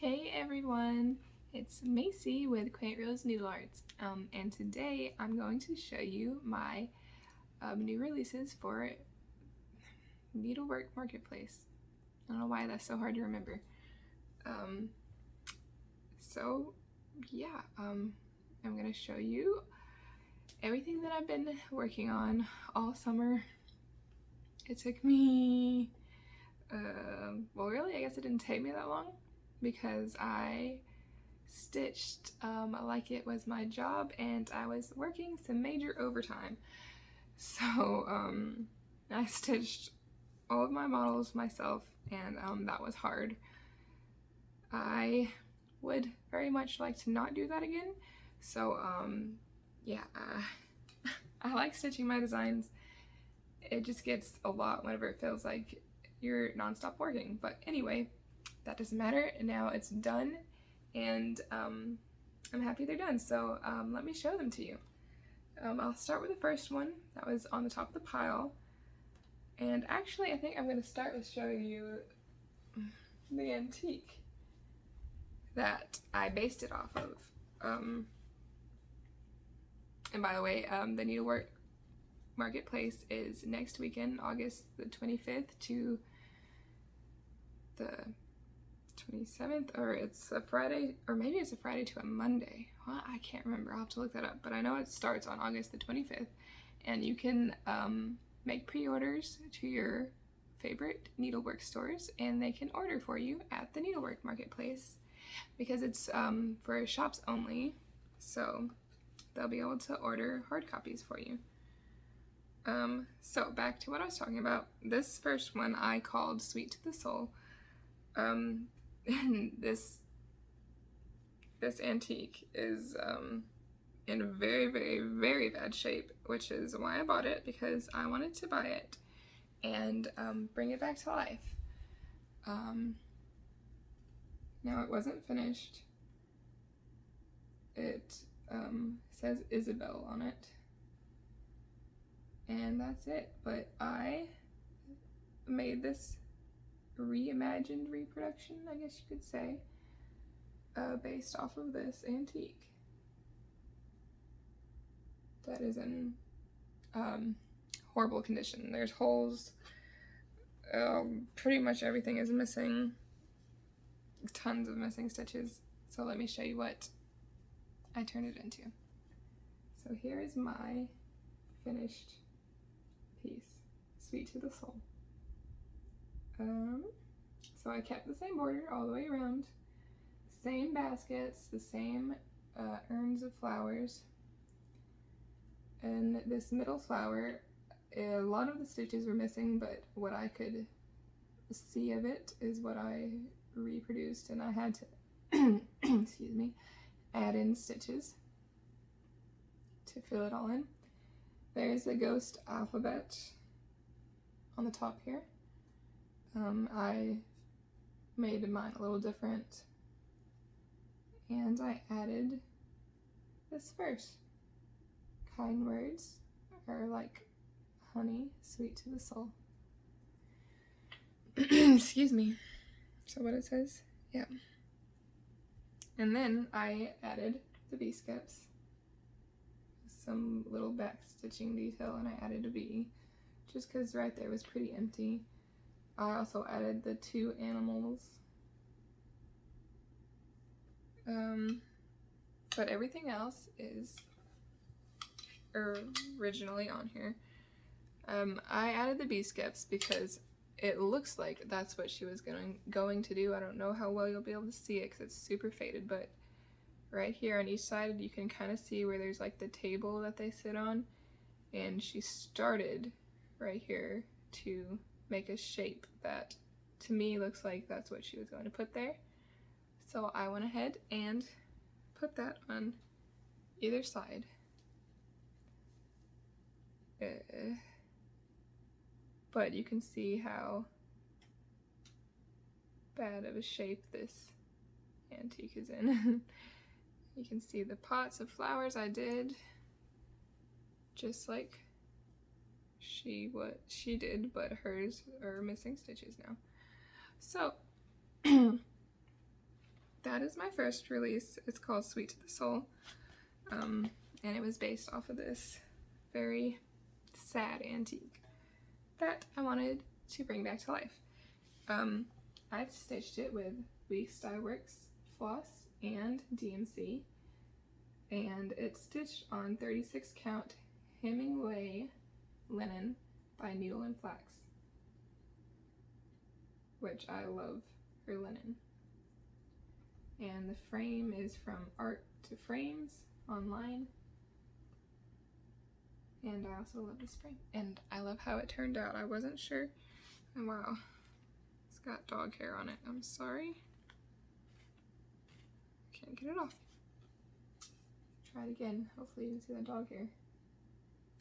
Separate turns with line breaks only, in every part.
Hey everyone, it's Macy with Quaint Rose Needle Arts, and today I'm going to show you my new releases for Needlework Marketplace. I don't know why that's so hard to remember. I'm going to show you everything that I've been working on all summer. It took me, well really I guess it didn't take me that long, because I stitched like it was my job and I was working some major overtime. So I stitched all of my models myself, and that was hard. I would very much like to not do that again. So I like stitching my designs. It just gets a lot whenever it feels like you're nonstop working. But anyway, that doesn't matter. Now it's done, and I'm happy they're done. So let me show them to you. I'll start with the first one that was on the top of the pile. And actually, I think I'm going to start with showing you the antique that I based it off of. And by the way, the Needlework Marketplace is next weekend, August the 25th to the 27th, or it's a Friday, or maybe it's a Friday to a Monday. Well, I can't remember. I'll have to look that up, but I know it starts on August the 25th, and you can make pre-orders to your favorite needlework stores, and they can order for you at the Needlework Marketplace, because it's for shops only, so they'll be able to order hard copies for you. So back to what I was talking about. This first one I called Sweet to the Soul. And this antique is in very, very, very bad shape, which is why I bought it, because I wanted to buy it and bring it back to life. Now it wasn't finished. It says Isabel on it, and that's it. But I made this reimagined reproduction, I guess you could say, based off of this antique that is in horrible condition. There's holes, pretty much everything is missing, tons of missing stitches. So let me show you what I turned it into. So here is my finished piece, Sweet to the Soul. So I kept the same border all the way around, same baskets, the same urns of flowers, and this middle flower, a lot of the stitches were missing, but what I could see of it is what I reproduced, and I had to excuse me, add in stitches to fill it all in. There's the ghost alphabet on the top here. I made mine a little different, and I added this verse. Kind words are like honey, sweet to the soul. Excuse me. So what it says? Yeah. And then I added the V-skips, some little back stitching detail, and I added a V, just because right there was pretty empty. I also added the two animals, but everything else is originally on here. I added the V-skips because it looks like that's what she was going to do. I don't know how well you'll be able to see it because it's super faded, but right here on each side you can kind of see where there's like the table that they sit on, and she started right here to make a shape that to me looks like that's what she was going to put there. So I went ahead and put that on either side. But you can see how bad of a shape this antique is in. You can see the pots of flowers I did just like she did, but hers are missing stitches now. So that is my first release. It's called Sweet to the Soul, and it was based off of this very sad antique that I wanted to bring back to life. I stitched it with Weeks Dye Works floss and DMC, and it's stitched on 36 count Hemingway linen by Needle and Flax, which I love her linen. And the frame is from Art to Frames online. And I also love this frame. And I love how it turned out. I wasn't sure. And wow, it's got dog hair on it. I'm sorry. Can't get it off. Try it again. Hopefully you can see that dog hair.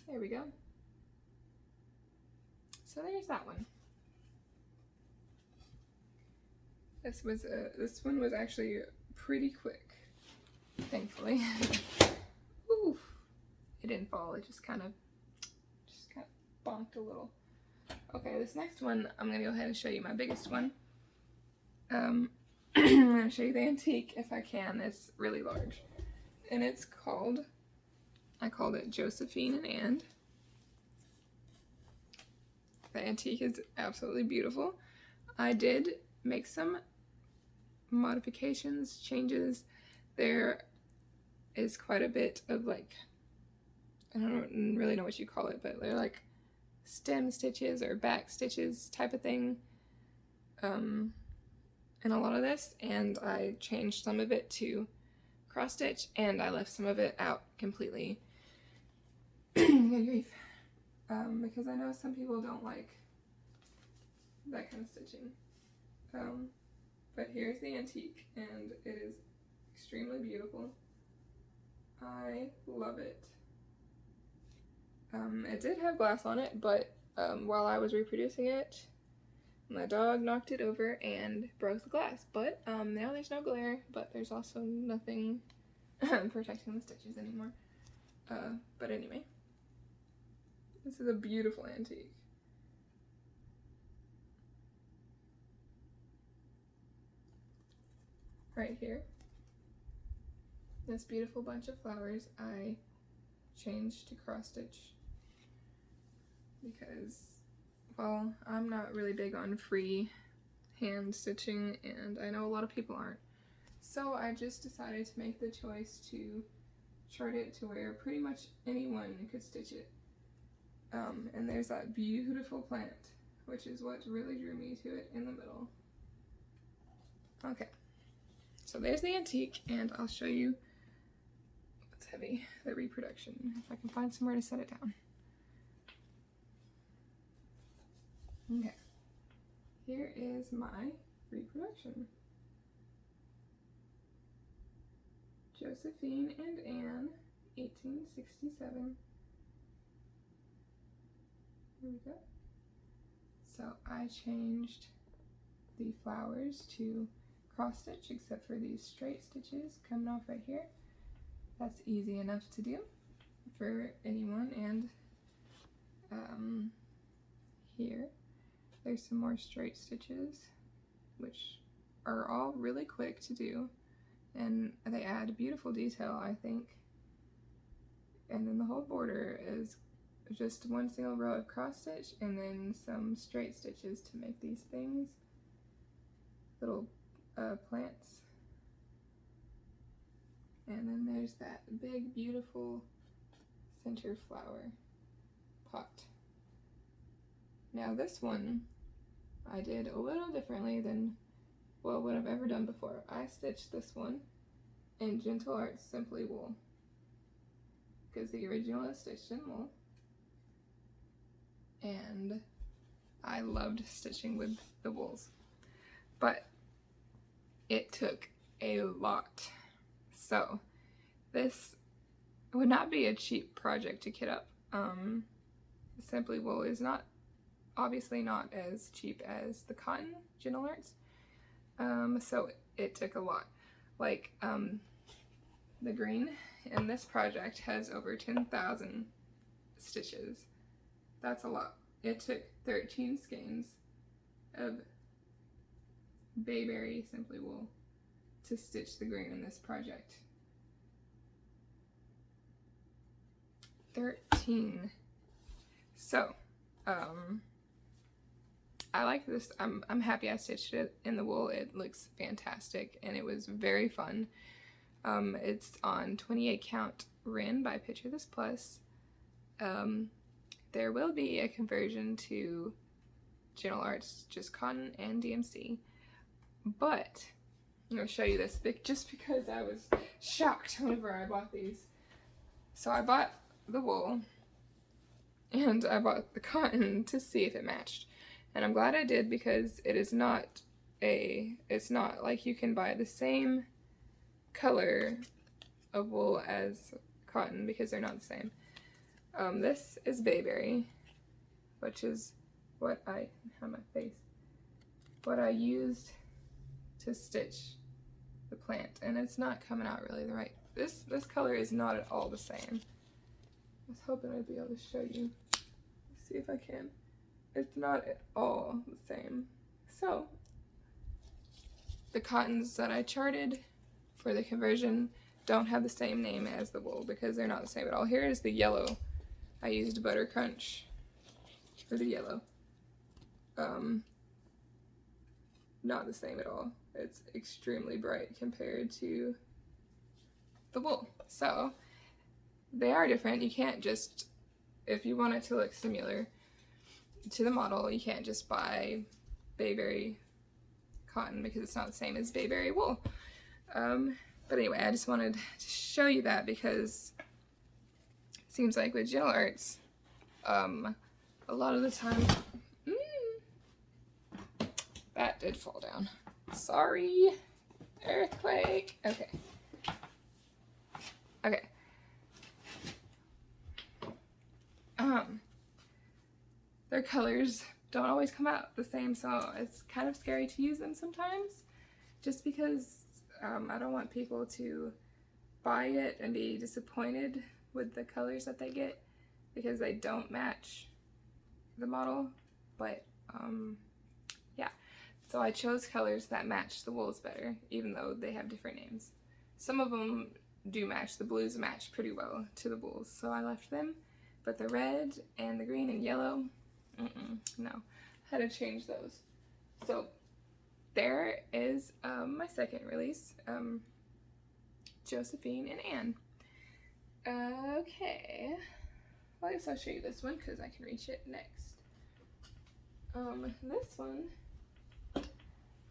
There we go. So there's that one. This one was actually pretty quick, thankfully. Ooh, it didn't fall. It just kind of bonked a little. Okay, this next one, I'm gonna go ahead and show you my biggest one. I'm gonna show you the antique if I can. It's really large, and it's called, I called it Josephine and Anne. The antique is absolutely beautiful. I did make some modifications, changes. There is quite a bit of, like, I don't really know what you call it, but they're like stem stitches or back stitches type of thing in a lot of this, and I changed some of it to cross stitch, and I left some of it out completely. Good grief. Because I know some people don't like that kind of stitching. But here's the antique, and it is extremely beautiful. I love it. It did have glass on it, but while I was reproducing it, my dog knocked it over and broke the glass. But now there's no glare, but there's also nothing protecting the stitches anymore. But anyway, this is a beautiful antique. Right here, this beautiful bunch of flowers I changed to cross stitch because, well, I'm not really big on free hand stitching, and I know a lot of people aren't. So I just decided to make the choice to chart it to where pretty much anyone could stitch it. And there's that beautiful plant, which is what really drew me to it in the middle. Okay. So there's the antique, and I'll show you what's heavy, the reproduction, if I can find somewhere to set it down. Okay, here is my reproduction. Josephine and Anne, 1867. Here we go. So I changed the flowers to cross stitch except for these straight stitches coming off right here. That's easy enough to do for anyone. And here there's some more straight stitches, which are all really quick to do, and they add beautiful detail, I think. And then the whole border is just one single row of cross stitch and then some straight stitches to make these things, little plants. And then there's that big beautiful center flower pot. Now this one I did a little differently than, well, what I've ever done before. I stitched this one in Gentle Arts Simply Wool, because the original is stitched in wool, and I loved stitching with the wools, but it took a lot. So this would not be a cheap project to kit up. Simply Wool is obviously not as cheap as the cotton Gentle Arts, so it took a lot. Like the green in this project has over 10,000 stitches. That's a lot. It took 13 skeins of Bayberry Simply Wool to stitch the green in this project. 13. So, I like this. I'm happy I stitched it in the wool. It looks fantastic and it was very fun. It's on 28 count Rin by Picture This Plus. There will be a conversion to General Arts, just cotton and DMC, but I'm going to show you this just because I was shocked whenever I bought these. So I bought the wool and I bought the cotton to see if it matched. And I'm glad I did, because it's not like you can buy the same color of wool as cotton, because they're not the same. This is bayberry, which is what I used to stitch the plant, and it's not coming out really the right. This color is not at all the same. I was hoping I'd be able to show you. Let's see if I can. It's not at all the same. So the cottons that I charted for the conversion don't have the same name as the wool, because they're not the same at all. Here is the yellow. I used Butter Crunch for the yellow. Not the same at all. It's extremely bright compared to the wool. So they are different. You can't just, if you want it to look similar to the model, you can't just buy bayberry cotton, because it's not the same as bayberry wool. But anyway, I just wanted to show you that, because it seems like with General Arts, a lot of the time, that did fall down. Sorry, earthquake. Okay. Okay. Their colors don't always come out the same, so it's kind of scary to use them sometimes, just because I don't want people to buy it and be disappointed with the colors that they get, because they don't match the model. But yeah, so I chose colors that match the wools better, even though they have different names. Some of them do match. The blues match pretty well to the wools, so I left them. But the red and the green and yellow, no, I had to change those. So there is my second release, Josephine and Anne. Okay, well, I guess I'll show you this one because I can reach it next. This one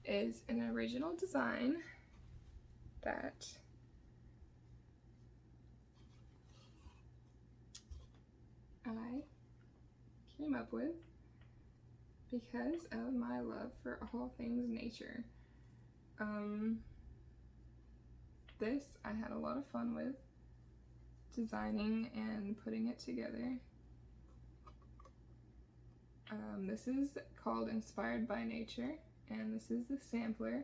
is an original design that I came up with because of my love for all things nature. This I had a lot of fun with designing and putting it together. This is called Inspired by Nature, and this is the sampler.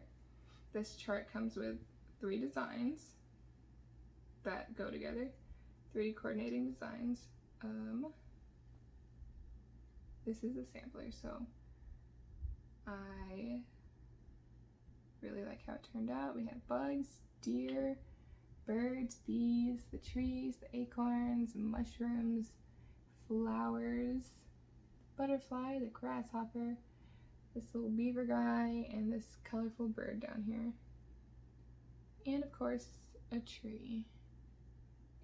This chart comes with 3 designs that go together, 3 coordinating designs. This is the sampler, so I really like how it turned out. We have bugs, deer, birds, bees, the trees, the acorns, mushrooms, flowers, butterfly, the grasshopper, this little beaver guy, and this colorful bird down here. And of course, a tree.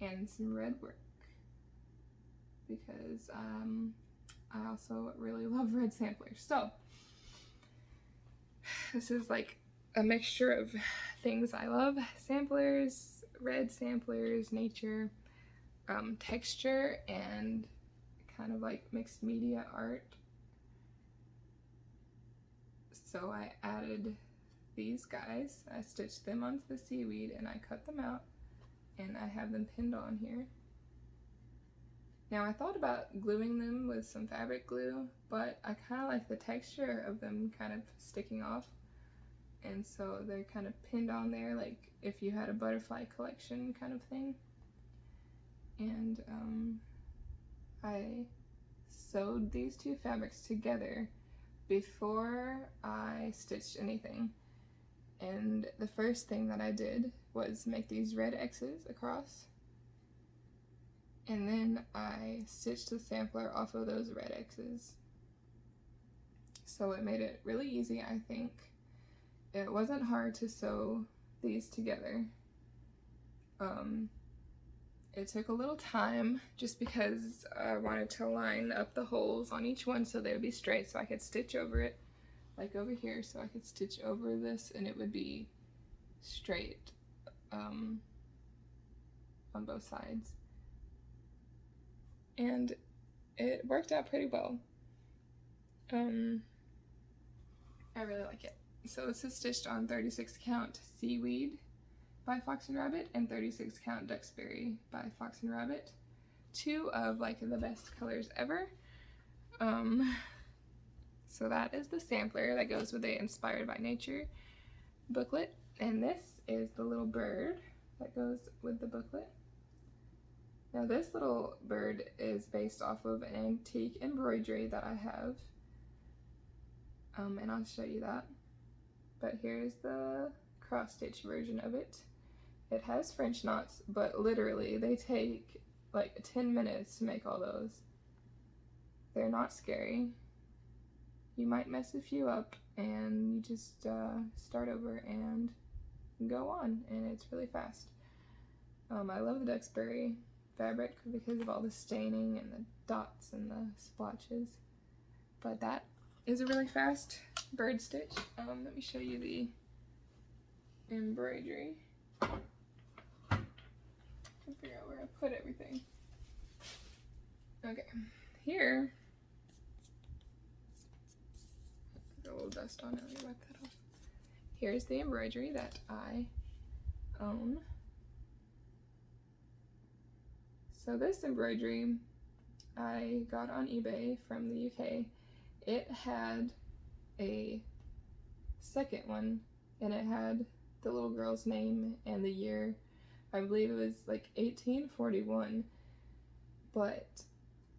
And some red work, because I also really love red samplers. So this is like a mixture of things I love: samplers, red samplers, nature, texture, and kind of like mixed media art. So I added these guys, I stitched them onto the seaweed, and I cut them out, and I have them pinned on here. Now I thought about gluing them with some fabric glue, but I kind of like the texture of them kind of sticking off, and so they're kind of pinned on there like if you had a butterfly collection kind of thing. And I sewed these 2 fabrics together before I stitched anything. And the first thing that I did was make these red X's across, and then I stitched the sampler off of those red X's. So it made it really easy, I think. It wasn't hard to sew these together. It took a little time just because I wanted to line up the holes on each one so they would be straight, so I could stitch over it, like over here, so I could stitch over this and it would be straight on both sides. And it worked out pretty well. I really like it. So this is stitched on 36 count Seaweed by Fox and Rabbit and 36 count Duxbury by Fox and Rabbit. Two of like the best colors ever. So that is the sampler that goes with the Inspired by Nature booklet, and this is the little bird that goes with the booklet. Now this little bird is based off of an antique embroidery that I have, and I'll show you that. But here's the cross-stitch version of it. It has French knots, but literally they take like 10 minutes to make all those. They're not scary. You might mess a few up and you just start over and go on, and it's really fast. I love the Duxbury fabric because of all the staining and the dots and the splotches, but that is a really fast bird stitch. Let me show you the embroidery. I can figure out where I put everything. Okay, here, there's a little dust on it. Let me wipe that off. Here's the embroidery that I own. So this embroidery I got on eBay from the UK. It had a second one, and it had the little girl's name and the year. I believe it was like 1841, but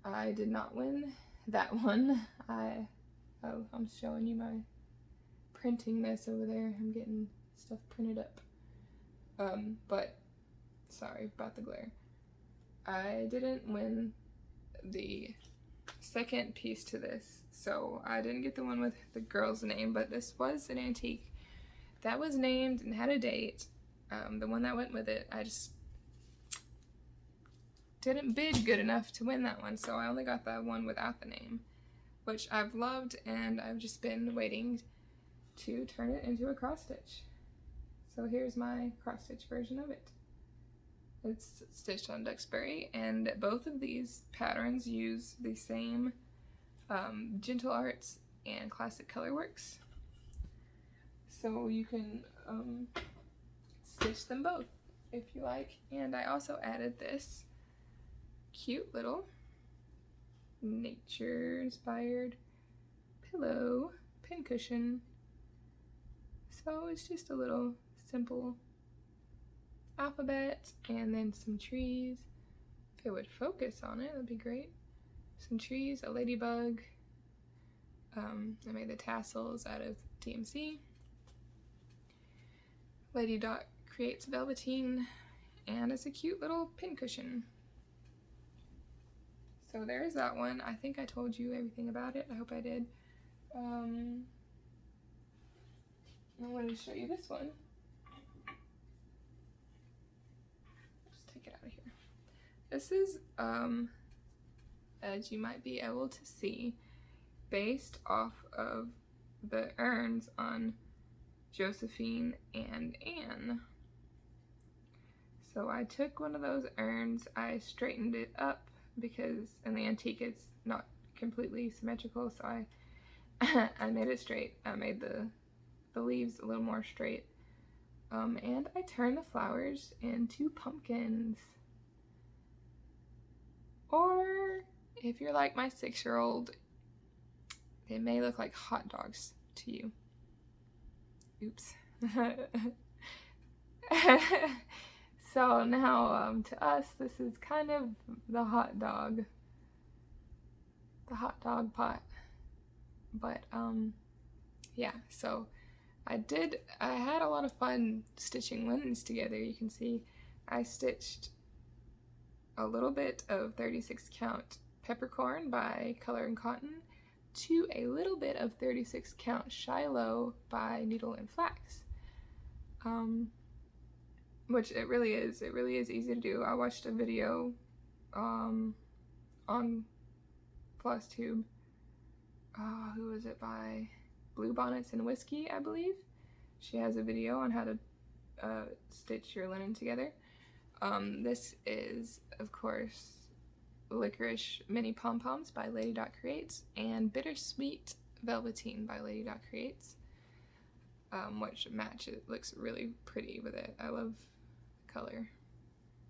I did not win that one. I'm showing you my printing mess over there. I'm getting stuff printed up. But sorry about the glare. I didn't win the second piece to this, so I didn't get the one with the girl's name, but this was an antique that was named and had a date. The one that went with it, I just didn't bid good enough to win that one, so I only got that one without the name, which I've loved, and I've just been waiting to turn it into a cross stitch. So here's my cross stitch version of it. It's stitched on Duxbury, and both of these patterns use the same Gentle Arts and Classic Colorworks, so you can stitch them both if you like. And I also added this cute little nature-inspired pillow pincushion. So it's just a little simple alphabet and then some trees. If it would focus on it, that'd be great. Some trees, a ladybug. I made the tassels out of DMC. Lady Dot creates velveteen, and it's a cute little pincushion. So there's that one. I think I told you everything about it. I hope I did. I wanted to show you this one. Just take it out of here. This is, as you might be able to see, based off of the urns on Josephine and Anne. So I took one of those urns, I straightened it up because in the antique it's not completely symmetrical, so I made it straight. I made the leaves a little more straight, and I turned the flowers into pumpkins. Or if you're like my 6-year-old, they may look like hot dogs to you. Oops. So now, to us, this is kind of the hot dog pot. But, yeah, so I had a lot of fun stitching linens together. You can see I stitched a little bit of 36 count peppercorn by Color and Cotton to a little bit of 36 count Shiloh by Needle and Flax. Which it really is easy to do. I watched a video on FlossTube. Who was it by? Blue Bonnets and Whiskey, I believe. She has a video on how to stitch your linen together. This is, of course, Licorice Mini Pom Poms by Lady Dot Creates and Bittersweet Velveteen by Lady Dot Creates, which matches, looks really pretty with it. I love the color.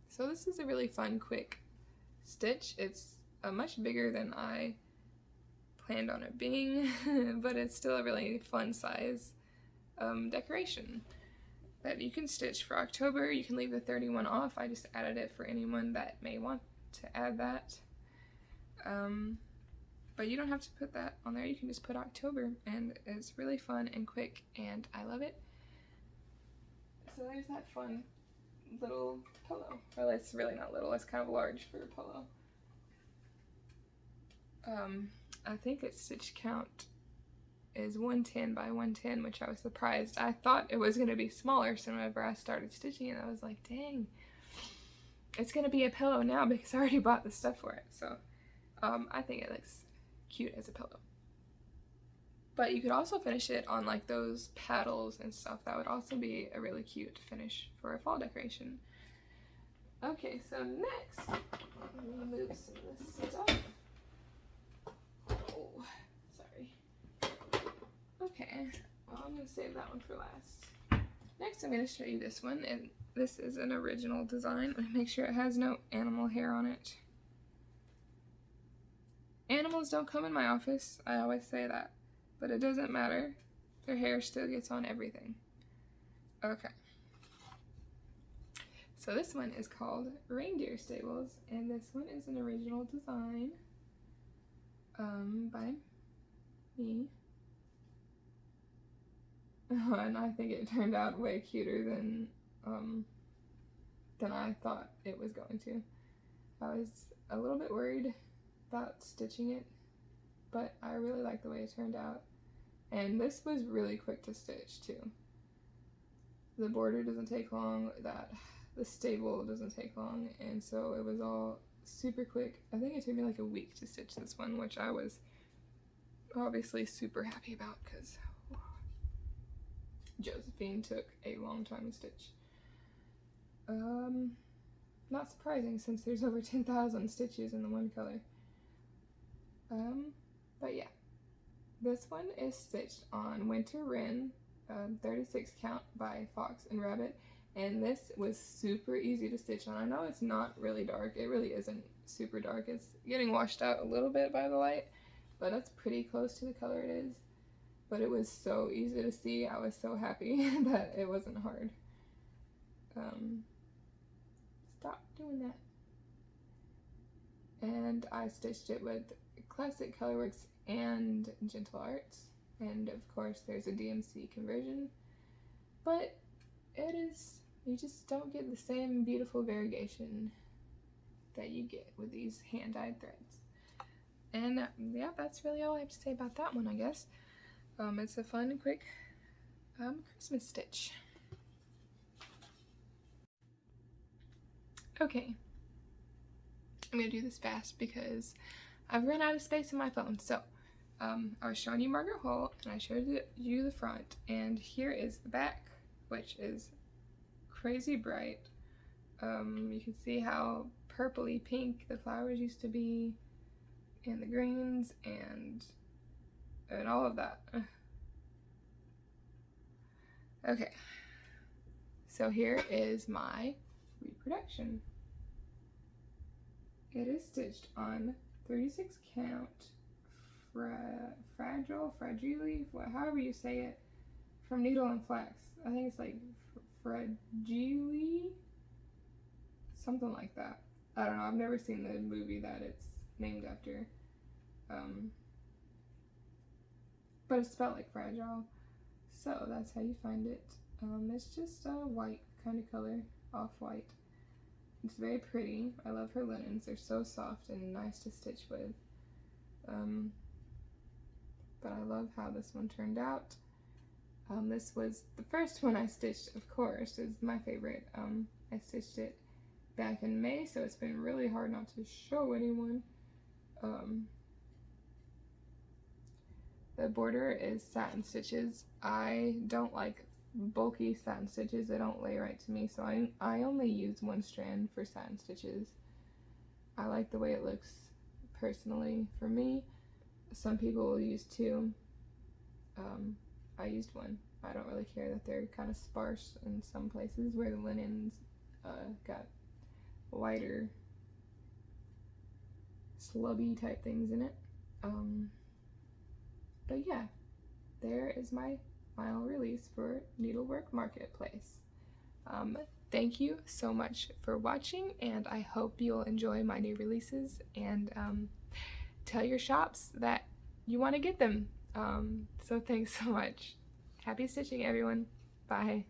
So this is a really fun, quick stitch. It's much bigger than I planned on it being, but it's still a really fun size decoration that you can stitch for October. You can leave the 31 off. I just added it for anyone that may want to add that. But you don't have to put that on there. You can just put October, and it's really fun and quick, and I love it. So there's that fun little pillow. Well, it's really not little. It's kind of large for a pillow. I think its stitch count is 110 by 110, which I was surprised. I thought it was going to be smaller, so whenever I started stitching it, I was like, dang, it's going to be a pillow now because I already bought the stuff for it. So I think it looks cute as a pillow. But you could also finish it on like those paddles and stuff. That would also be a really cute finish for a fall decoration. Okay, so next, let me move some of this stuff. Oh, sorry. Okay, well, I'm going to save that one for last. Next, I'm going to show you this one, and this is an original design. Make sure it has no animal hair on it. Animals don't come in my office, I always say that, but it doesn't matter. Their hair still gets on everything. Okay. So this one is called Reindeer Stables, and this one is an original design by me. And I think it turned out way cuter than I thought it was going to. I was a little bit worried about stitching it, but I really like the way it turned out. And this was really quick to stitch too. The border doesn't take long, the stable doesn't take long, and so it was all super quick. I think it took me like a week to stitch this one, which I was obviously super happy about because Josephine took a long time to stitch. Not surprising since there's over 10,000 stitches in the one color. But yeah, this one is stitched on Winter Wren 36 count by Fox and Rabbit, and this was super easy to stitch on. I know it's not really dark. It really isn't super dark. It's getting washed out a little bit by the light, but that's pretty close to the color it is. But it was so easy to see. I was so happy that it wasn't hard. Stop doing that. And I stitched it with Classic Colorworks and Gentle Arts, and of course there's a DMC conversion, but it is, you just don't get the same beautiful variegation that you get with these hand-dyed threads. And yeah, that's really all I have to say about that one, I guess. It's a fun and quick Christmas stitch. Okay, I'm gonna do this fast because I've run out of space in my phone. So I was showing you Margaret Hall, and I showed you the front, and here is the back, which is crazy bright. You can see how purpley pink the flowers used to be, and the greens, and all of that. Okay, so here is my reproduction. It is stitched on 36 count fragile, however you say it, from Needle and Flax. I think it's like fragile, something like that. I don't know, I've never seen the movie that it's named after. But it's spelled like fragile. So that's how you find it. It's just a white kind of color, off-white. It's very pretty. I love her linens. They're so soft and nice to stitch with. But I love how this one turned out. This was the first one I stitched, of course. It's my favorite. I stitched it back in May, so it's been really hard not to show anyone. The border is satin stitches. I don't like bulky satin stitches. They don't lay right to me, so I only use one strand for satin stitches. I like the way it looks personally for me. Some people will use two. I used one. I don't really care that they're kind of sparse in some places where the linens got lighter slubby type things in it. But yeah, there is my final release for Needlework Marketplace. Thank you so much for watching, and I hope you'll enjoy my new releases, and tell your shops that you want to get them. So thanks so much. Happy stitching, everyone. Bye.